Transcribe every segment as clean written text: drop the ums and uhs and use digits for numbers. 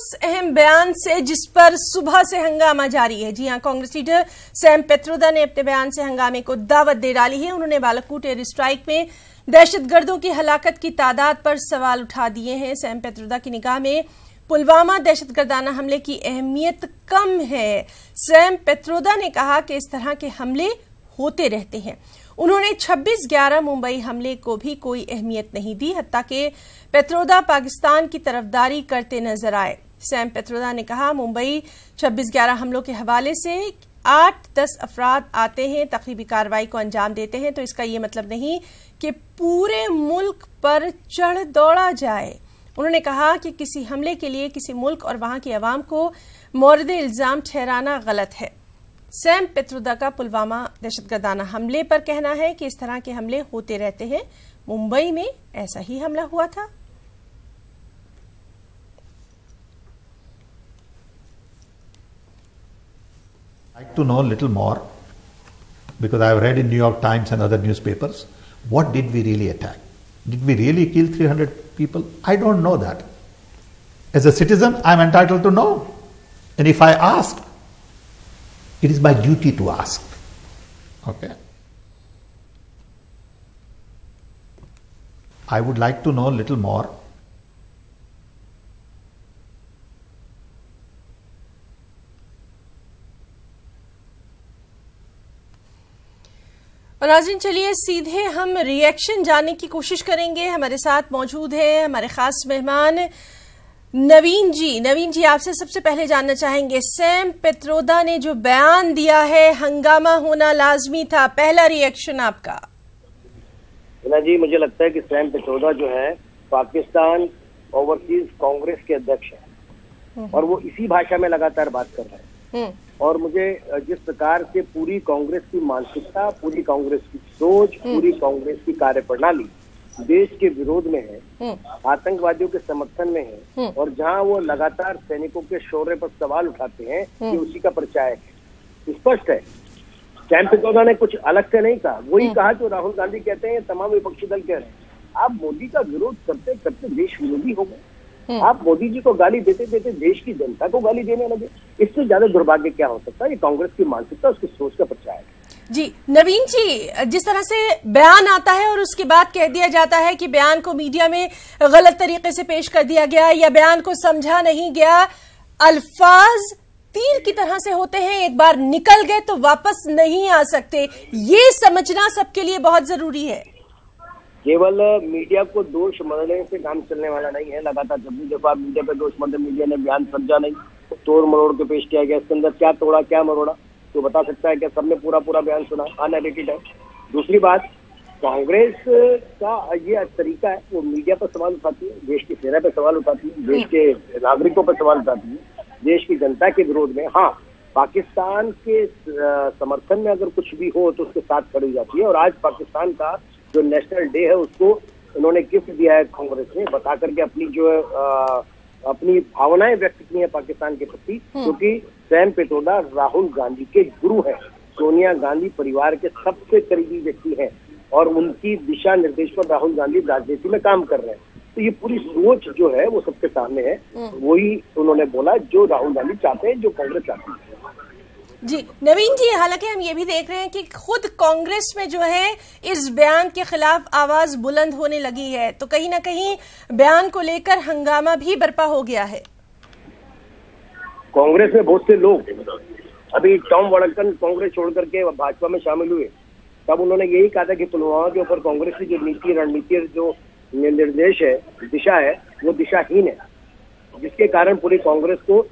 उस अहम बयान से जिस पर सुबह से हंगामा जारी है। जी हां, कांग्रेस लीडर सैम पेत्रोदा ने अपने बयान से हंगामे को दावत दे डाली है। उन्होंने बालाकोट एयर स्ट्राइक में दहशतगर्दों की हलाकत की तादाद पर सवाल उठा दिए हैं। सैम पेत्रोदा की निगाह में पुलवामा दहशतगर्दाना हमले की अहमियत कम है। सैम पेत्रोदा ने कहा कि इस तरह के हमले होते रहते हैं। उन्होंने 26/11 मुंबई हमले को भी कोई अहमियत नहीं दी, हत्ता कि पेत्रोदा पाकिस्तान की तरफदारी करते नजर आए। सैम पेत्रोदा ने कहा, मुंबई 26/11 हमलों के हवाले से 8-10 अफराद आते हैं, तकरीबी कार्रवाई को अंजाम देते हैं, तो इसका ये मतलब नहीं कि पूरे मुल्क पर चढ़ दौड़ा जाए। उन्होंने कहा कि किसी हमले के लिए किसी मुल्क और वहां की अवाम को मोरद इल्जाम ठहराना गलत है। सैम पेत्रोदा का पुलवामा दहशतगर्दाना हमले पर कहना है कि इस तरह के हमले होते रहते हैं। मुंबई में ऐसा ही हमला हुआ था। I'd like to know a little more, because I've read in New York Times and other newspapers, what did we really attack? Did we really kill 300 people? I don't know that. As a citizen, I'm entitled to know. And if I ask, it is my duty to ask. Okay? I would like to know a little more. और नाज़रीन, चलिए सीधे हम reaction जानने की कोशिश करेंगे। हमारे साथ मौजूद है हमारे खास मेहमान नवीन जी। नवीन जी, आपसे सबसे पहले जानना चाहेंगे, सैम पेत्रोदा ने जो बयान दिया है, हंगामा होना लाजमी था, पहला रिएक्शन आपका। जी, मुझे लगता है कि सैम पेत्रोदा जो है पाकिस्तान ओवरसीज कांग्रेस के अध्यक्ष हैं और वो इसी भाषा में लगातार बात कर रहे हैं। और मुझे जिस प्रकार से पूरी कांग्रेस की मानसिकता, पूरी कांग्रेस की सोच, पूरी कांग्रेस की कार्यप्रणाली देश के विरोध में है, आतंकवादियों के समर्थन में है, और जहां वो लगातार सैनिकों के शौर्य पर सवाल उठाते हैं, ये उसी का परिचायक है। स्पष्ट है, सैम पेत्रोदा ने कुछ अलग से नहीं कहा, वही कहा जो राहुल गांधी कहते हैं, तमाम विपक्षी दल कह रहे हैं। आप मोदी का विरोध करते करते देश विरोधी हो गए। आप मोदी जी को गाली देते देते देश की जनता को गाली देने लगे। इससे ज्यादा दुर्भाग्य क्या हो सकता है? ये कांग्रेस की मानसिकता, उसकी सोच का परिचायक है। जी नवीन जी, जिस तरह से बयान आता है और उसके बाद कह दिया जाता है कि बयान को मीडिया में गलत तरीके से पेश कर दिया गया या बयान को समझा नहीं गया, अल्फाज तीर की तरह से होते हैं, एक बार निकल गए तो वापस नहीं आ सकते। ये समझना सबके लिए बहुत जरूरी है। केवल मीडिया को दोष मरने से काम चलने वाला नहीं है। लगातार जब भी देखो आप मीडिया पे दोष मरते, मीडिया ने बयान समझा नहीं, तोड़ मरोड़ के पेश किया गया, इसके अंदर क्या तोड़ा क्या मरोड़ा तो बता सकता है क्या? सबने पूरा बयान सुना? अनएडिटेड है। दूसरी बात, कांग्रेस का ये तरीका है, वो मीडिया पर सवाल उठाती है, देश की सेना पर सवाल उठाती है, देश के नागरिकों पर सवाल उठाती है, देश की जनता के विरोध में। हाँ, पाकिस्तान के समर्थन में अगर कुछ भी हो तो उसके साथ खड़ी जाती है। और आज पाकिस्तान का जो नेशनल डे है उसको उन्होंने गिफ्ट दिया है कांग्रेस ने, बता करके अपनी जो अपनी भावनाएं व्यक्त की है पाकिस्तान के प्रति, क्योंकि सैम पेत्रोदा राहुल गांधी के गुरु हैं, सोनिया गांधी परिवार के सबसे करीबी व्यक्ति हैं और उनकी दिशा निर्देश पर राहुल गांधी राजनीति में काम कर रहे हैं। तो ये पूरी सोच जो है वो सबके सामने है। वही उन्होंने बोला जो राहुल गांधी चाहते हैं, जो कांग्रेस चाहती है। जी नवीन जी, हालांकि हम ये भी देख रहे हैं कि खुद कांग्रेस में जो है इस बयान के खिलाफ आवाज बुलंद होने लगी है, तो कहीं ना कहीं बयान को लेकर हंगामा भी बर्पा हो गया है। कांग्रेस में बहुत से लोग, अभी टॉम वड़क्कन कांग्रेस छोड़ करके भाजपा में शामिल हुए, तब उन्होंने यही कहा था कि पुलवामा के ऊपर कांग्रेस की जो नीति, रणनीति, जो निर्देश है, दिशा है, वो दिशाहीन है, जिसके कारण पूरी कांग्रेस को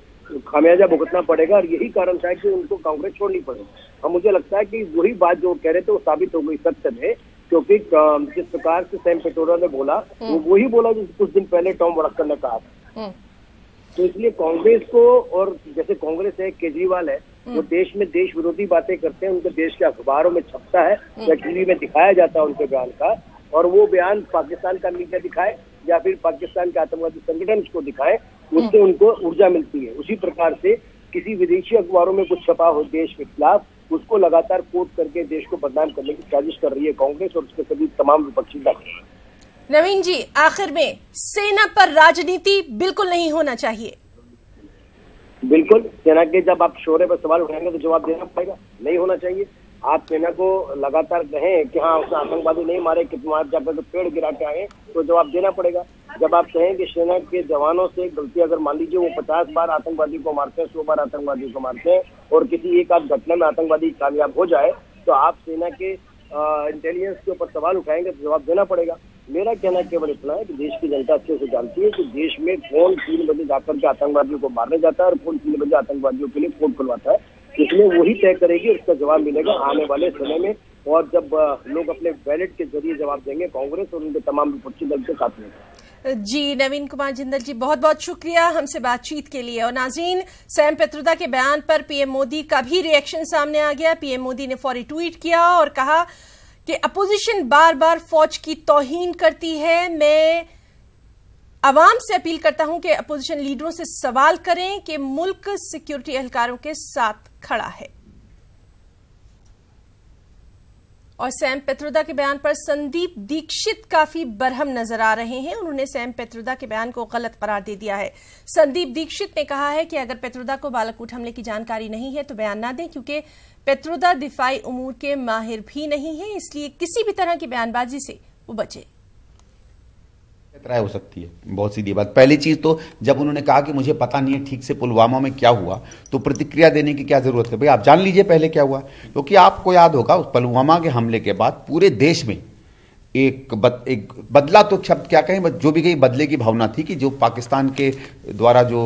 खामियाजा भुगतना पड़ेगा। और यही कारण था कि उनको कांग्रेस छोड़नी पड़ी। और मुझे लगता है कि वही बात जो कह रहे थे वो साबित हो गई सत्य में, क्योंकि जिस प्रकार से सैम पेत्रोदा ने बोला वो वही बोला जो कुछ दिन पहले टॉम वड़क्कन ने कहा था। तो इसलिए कांग्रेस को, और जैसे कांग्रेस है, केजरीवाल है, वो देश में देश विरोधी बातें करते हैं, उनके देश के अखबारों में छपता है या टीवी में दिखाया जाता है उनके बयान का, और वो बयान पाकिस्तान का मीडिया दिखाए या फिर पाकिस्तान के आतंकवादी संगठन को दिखाए, उससे उनको ऊर्जा मिलती है। उसी प्रकार से किसी विदेशी अखबारों में कुछ छपा हो देश के खिलाफ, उसको लगातार कोट करके देश को बदनाम करने की साजिश कर रही है कांग्रेस और उसके सभी तमाम विपक्षी दल। नवीन जी, आखिर में सेना पर राजनीति बिल्कुल नहीं होना चाहिए। बिल्कुल, सेना के जब आप शौर्य पर सवाल उठाएंगे तो जवाब देना पड़ेगा, नहीं होना चाहिए। आप सेना को लगातार कहें कि हाँ उसने आतंकवादी नहीं मारे, कि तुम आप जाकर पेड़ गिरा के आए, तो जवाब देना पड़ेगा। जब आप कहें कि सेना के जवानों से गलती अगर मान लीजिए वो 50 बार आतंकवादी को मारते हैं, 100 बार आतंकवादी को मारते हैं और किसी एक आध घटना में आतंकवादी कामयाब हो जाए, तो आप सेना के इंटेलिजेंस के ऊपर सवाल उठाएंगे तो जवाब देना पड़ेगा। मेरा कहना केवल इतना है कि देश की जनता अच्छे से जानती है कि देश में कौन 3 बजे जाकर के आतंकवादियों को मारने जाता है और कौन 3 बजे आतंकवादियों के लिए कोर्ट खुलवाता है। इसलिए वही तय करेगी, उसका जवाब मिलेगा आने वाले समय में। और जब लोग अपने बैलेट के जरिए जवाब देंगे, कांग्रेस और उनके तमाम विपक्षी दल के साथ में। जी नवीन कुमार जिंदल जी, बहुत बहुत शुक्रिया हमसे बातचीत के लिए। और नाज़रीन, सैम पित्रोदा के बयान पर पीएम मोदी का भी रिएक्शन सामने आ गया। पीएम मोदी ने फौरी ट्वीट किया और कहा कि अपोजिशन बार बार फौज की तौहीन करती है। मैं अवाम से अपील करता हूं कि अपोजिशन लीडरों से सवाल करें कि मुल्क सिक्योरिटी एहलकारों के साथ खड़ा है। और सैम पित्रोदा के बयान पर संदीप दीक्षित काफी बरहम नजर आ रहे हैं। उन्होंने सैम पित्रोदा के बयान को गलत करार दे दिया है। संदीप दीक्षित ने कहा है कि अगर पित्रोदा को बालाकोट हमले की जानकारी नहीं है तो बयान ना दें, क्योंकि पित्रोदा दिफाई उमूर के माहिर भी नहीं है, इसलिए किसी भी तरह की बयानबाजी से वो बचे। हो सकती है, बहुत सीधी बात। पहली चीज तो जब उन्होंने कहा कि मुझे पता नहीं है ठीक से पुलवामा में क्या हुआ, तो प्रतिक्रिया देने की क्या जरूरत है? भाई आप जान लीजिए पहले क्या हुआ, क्योंकि आपको याद होगा उस पुलवामा के हमले के बाद पूरे देश में एक बदला तो शब्द क्या कहें, जो भी कहीं बदले की भावना थी कि जो पाकिस्तान के द्वारा जो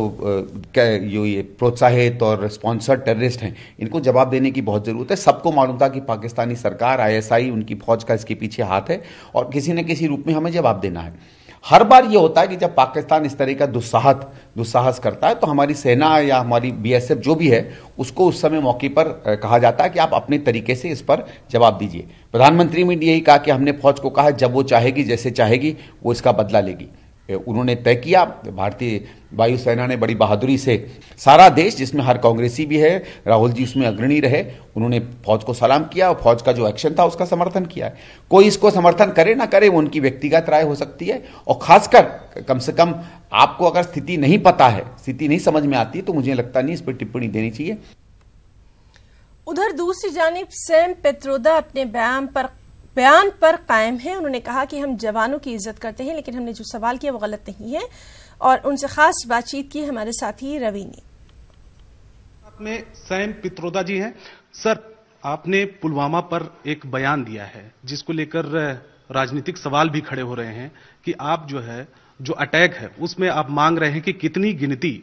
ये प्रोत्साहित और स्पॉन्सर्ड टेररिस्ट हैं, इनको जवाब देने की बहुत जरूरत है। सबको मालूम था कि पाकिस्तानी सरकार, ISI, उनकी फौज का इसके पीछे हाथ है और किसी न किसी रूप में हमें जवाब देना है। हर बार ये होता है कि जब पाकिस्तान इस तरह का दुस्साहस करता है तो हमारी सेना या हमारी BSF जो भी है उसको उस समय मौके पर कहा जाता है कि आप अपने तरीके से इस पर जवाब दीजिए। प्रधानमंत्री ने यही कहा कि हमने फौज को कहा जब वो चाहेगी, जैसे चाहेगी वो इसका बदला लेगी। उन्होंने तय किया, भारतीय वायुसेना ने बड़ी बहादुरी से, सारा देश जिसमें हर कांग्रेसी भी है, राहुल जी उसमें अग्रणी रहे, उन्होंने फौज को सलाम किया और फौज का जो एक्शन था उसका समर्थन किया है। कोई इसको समर्थन करे ना करे वो उनकी व्यक्तिगत राय हो सकती है, और खासकर कम से कम आपको अगर स्थिति नहीं पता है, स्थिति नहीं समझ में आती है, तो मुझे लगता नहीं इस पर टिप्पणी देनी चाहिए। उधर दूसरी जानिब सैम पित्रोदा अपने बयान पर कायम है। उन्होंने कहा कि हम जवानों की इज्जत करते हैं, लेकिन हमने जो सवाल किया वो गलत नहीं है। और उनसे खास बातचीत की हमारे साथी रवि ने। में सैम पित्रोदा जी हैं। सर, आपने पुलवामा पर एक बयान दिया है जिसको लेकर राजनीतिक सवाल भी खड़े हो रहे हैं कि आप जो अटैक है उसमें आप मांग रहे हैं कि कितनी गिनती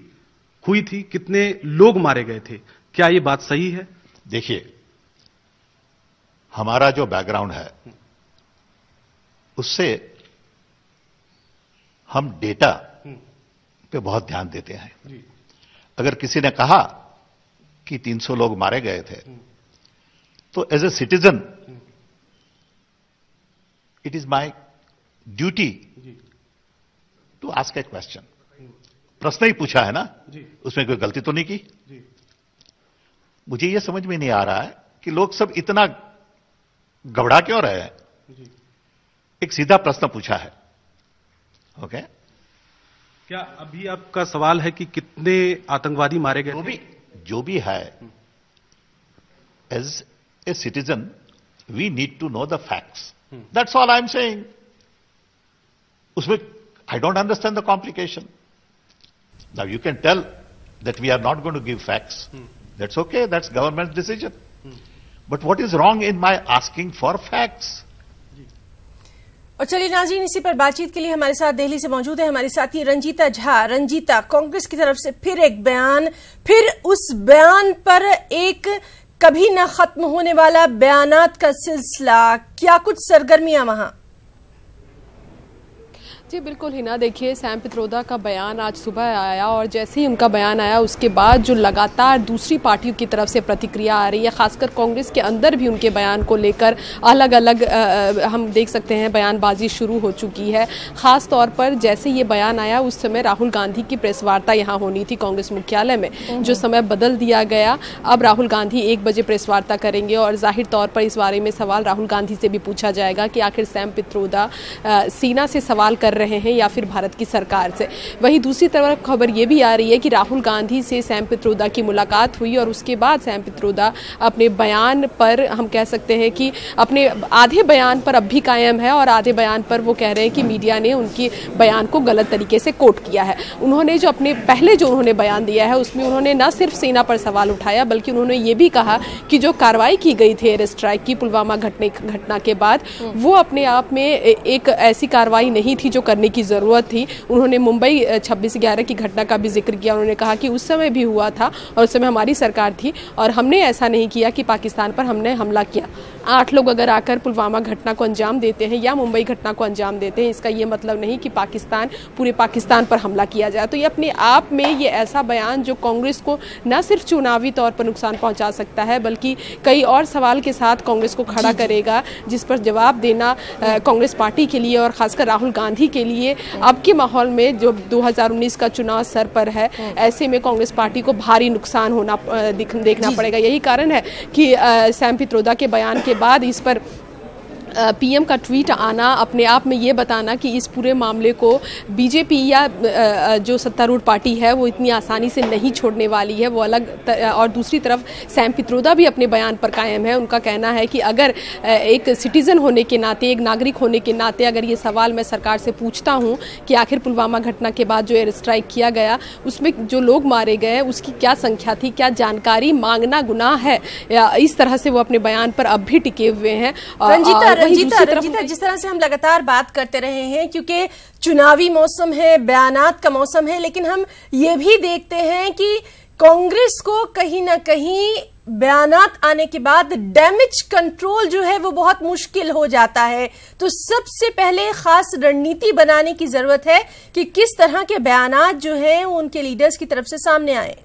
हुई थी, कितने लोग मारे गए थे, क्या ये बात सही है? देखिए, हमारा जो बैकग्राउंड है उससे हम डेटा पे बहुत ध्यान देते हैं। अगर किसी ने कहा कि 300 लोग मारे गए थे, तो as a citizen it is my duty to ask a question. प्रश्न ही पूछा है ना, उसमें कोई गलती तो नहीं की। मुझे यह समझ में नहीं आ रहा है कि लोग सब इतना घबरा क्यों रहे हैं। एक सीधा प्रश्न पूछा है। ओके, क्या अभी आपका सवाल है कि कितने आतंकवादी मारे गए? जो भी है, as a citizen we need to know the facts, that's all I am saying. उसमें I don't understand the complication. Now you can tell that we are not going to give facts, that's okay, that's government decision. But what is wrong in my asking for facts? और चलिए नाज़रीन, इसी पर बातचीत के लिए हमारे साथ दिल्ली से मौजूद है हमारी साथी रंजीता झा। रंजीता, कांग्रेस की तरफ से फिर एक बयान, फिर उस बयान पर एक कभी ना खत्म होने वाला बयानात का सिलसिला, क्या कुछ सरगर्मियां वहां? जी बिल्कुल हिना, देखिए सैम पित्रोदा का बयान आज सुबह आया और जैसे ही उनका बयान आया उसके बाद जो लगातार दूसरी पार्टियों की तरफ से प्रतिक्रिया आ रही है, खासकर कांग्रेस के अंदर भी उनके बयान को लेकर अलग अलग हम देख सकते हैं बयानबाजी शुरू हो चुकी है। ख़ास तौर पर जैसे ये बयान आया उस समय राहुल गांधी की प्रेस वार्ता यहाँ होनी थी कांग्रेस मुख्यालय में, जो समय बदल दिया गया। अब राहुल गांधी 1 बजे प्रेस वार्ता करेंगे और जाहिर तौर पर इस बारे में सवाल राहुल गांधी से भी पूछा जाएगा कि आखिर सैम पित्रोदा सीना से सवाल कर रहे हैं या फिर भारत की सरकार से। वहीं दूसरी तरफ खबर ये भी आ रही है कि राहुल गांधी से सैम पित्रोदा की मुलाकात हुई और उसके बाद सैम पित्रोदा अपने बयान पर, हम कह सकते हैं कि अपने आधे बयान पर अब भी कायम है और आधे बयान पर वो कह रहे हैं कि मीडिया ने उनकी बयान को गलत तरीके से कोट किया है। उन्होंने जो अपने पहले जो उन्होंने बयान दिया है उसमें उन्होंने न सिर्फ सेना पर सवाल उठाया बल्कि उन्होंने ये भी कहा कि जो कार्रवाई की गई थी एयर स्ट्राइक की पुलवामा घटना के बाद, वो अपने आप में एक ऐसी कार्रवाई नहीं थी जो करने की ज़रूरत थी। उन्होंने मुंबई 26/11 की घटना का भी जिक्र किया। उन्होंने कहा कि उस समय भी हुआ था और उस समय हमारी सरकार थी और हमने ऐसा नहीं किया कि पाकिस्तान पर हमने हमला किया। 8 लोग अगर आकर पुलवामा घटना को अंजाम देते हैं या मुंबई घटना को अंजाम देते हैं, इसका ये मतलब नहीं कि पूरे पाकिस्तान पर हमला किया जाए। तो ये अपने आप में ये ऐसा बयान जो कांग्रेस को न सिर्फ चुनावी तौर पर नुकसान पहुंचा सकता है बल्कि कई और सवाल के साथ कांग्रेस को खड़ा करेगा, जिस पर जवाब देना कांग्रेस पार्टी के लिए और खासकर राहुल गांधी के लिए अब के माहौल में जो 2019 का चुनाव सर पर है, ऐसे में कांग्रेस पार्टी को भारी नुकसान होना देखना पड़ेगा। यही कारण है कि सैम पित्रोदा के बयान के बाद इस पर पीएम का ट्वीट आना अपने आप में ये बताना कि इस पूरे मामले को बीजेपी या जो सत्तारूढ़ पार्टी है वो इतनी आसानी से नहीं छोड़ने वाली है, वो अलग। और दूसरी तरफ सैम पित्रोदा भी अपने बयान पर कायम है। उनका कहना है कि अगर एक सिटीजन होने के नाते, एक नागरिक होने के नाते अगर ये सवाल मैं सरकार से पूछता हूँ कि आखिर पुलवामा घटना के बाद जो एयर स्ट्राइक किया गया उसमें जो लोग मारे गए उसकी क्या संख्या थी, क्या जानकारी मांगना गुनाह है, इस तरह से वो अपने बयान पर अब भी टिके हुए हैं। रंजीता, जिस तरह से हम लगातार बात करते रहे हैं, क्योंकि चुनावी मौसम है, बयानात का मौसम है, लेकिन हम ये भी देखते हैं कि कांग्रेस को कहीं ना कहीं बयानात आने के बाद डैमेज कंट्रोल जो है वो बहुत मुश्किल हो जाता है। तो सबसे पहले खास रणनीति बनाने की जरूरत है कि किस तरह के बयानात जो है उनके लीडर्स की तरफ से सामने आए।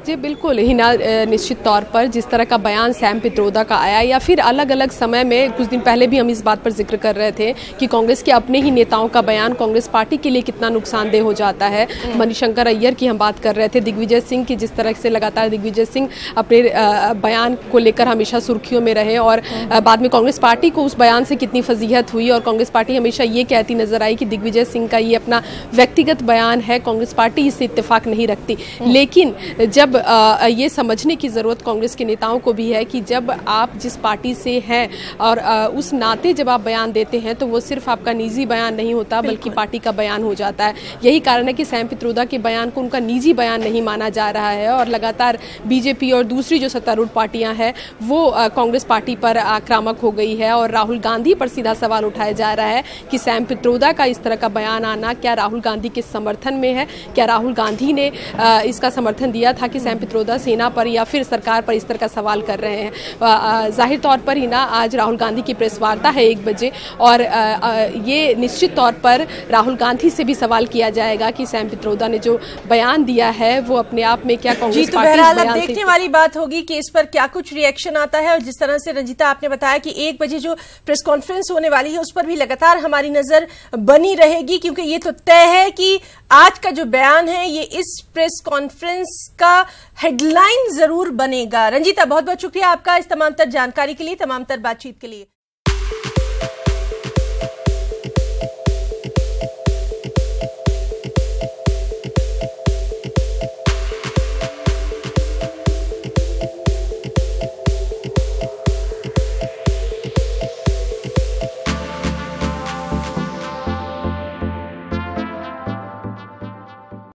जी बिल्कुल, हिना निश्चित तौर पर जिस तरह का बयान सैम पित्रोदा का आया या फिर अलग अलग समय में, कुछ दिन पहले भी हम इस बात पर जिक्र कर रहे थे कि कांग्रेस के अपने ही नेताओं का बयान कांग्रेस पार्टी के लिए कितना नुकसानदेह हो जाता है। मणिशंकर अय्यर की हम बात कर रहे थे, दिग्विजय सिंह की, जिस तरह से लगातार दिग्विजय सिंह अपने बयान को लेकर हमेशा सुर्खियों में रहे और बाद में कांग्रेस पार्टी को उस बयान से कितनी फजीहत हुई और कांग्रेस पार्टी हमेशा ये कहती नजर आई कि दिग्विजय सिंह का ये अपना व्यक्तिगत बयान है, कांग्रेस पार्टी इससे इत्तेफाक नहीं रखती। लेकिन जब ये समझने की ज़रूरत कांग्रेस के नेताओं को भी है कि जब आप जिस पार्टी से हैं और उस नाते जब आप बयान देते हैं तो वो सिर्फ आपका निजी बयान नहीं होता बल्कि पार्टी का बयान हो जाता है। यही कारण है कि सैम पित्रोदा के बयान को उनका निजी बयान नहीं माना जा रहा है और लगातार बीजेपी और दूसरी जो सत्तारूढ़ पार्टियां हैं वो कांग्रेस पार्टी पर आक्रामक हो गई है और राहुल गांधी पर सीधा सवाल उठाया जा रहा है कि सैम पित्रोदा का इस तरह का बयान आना क्या राहुल गांधी के समर्थन में है, क्या राहुल गांधी ने इसका समर्थन दिया था कि सैम पित्रोदा सेना पर या फिर सरकार पर इस तरह का सवाल कर रहे हैं। जाहिर तौर पर ही ना आज राहुल गांधी की प्रेस वार्ता है 1 बजे और ये निश्चित तौर पर राहुल गांधी से भी सवाल किया जाएगा कि सैम पित्रोदा ने जो बयान दिया है वो अपने आप में क्या कांग्रेस पार्टी इस बयान से देखने वाली बात होगी कि इस पर क्या कुछ रिएक्शन आता है। और जिस तरह से रंजीता आपने बताया कि 1 बजे जो प्रेस कॉन्फ्रेंस होने वाली है उस पर भी लगातार हमारी नजर बनी रहेगी, क्योंकि ये तो तय है कि आज का जो बयान है ये इस प्रेस कॉन्फ्रेंस का हेडलाइन जरूर बनेगा। रंजीता, बहुत बहुत शुक्रिया आपका इस तमाम तर जानकारी के लिए, तमाम तर बातचीत के लिए।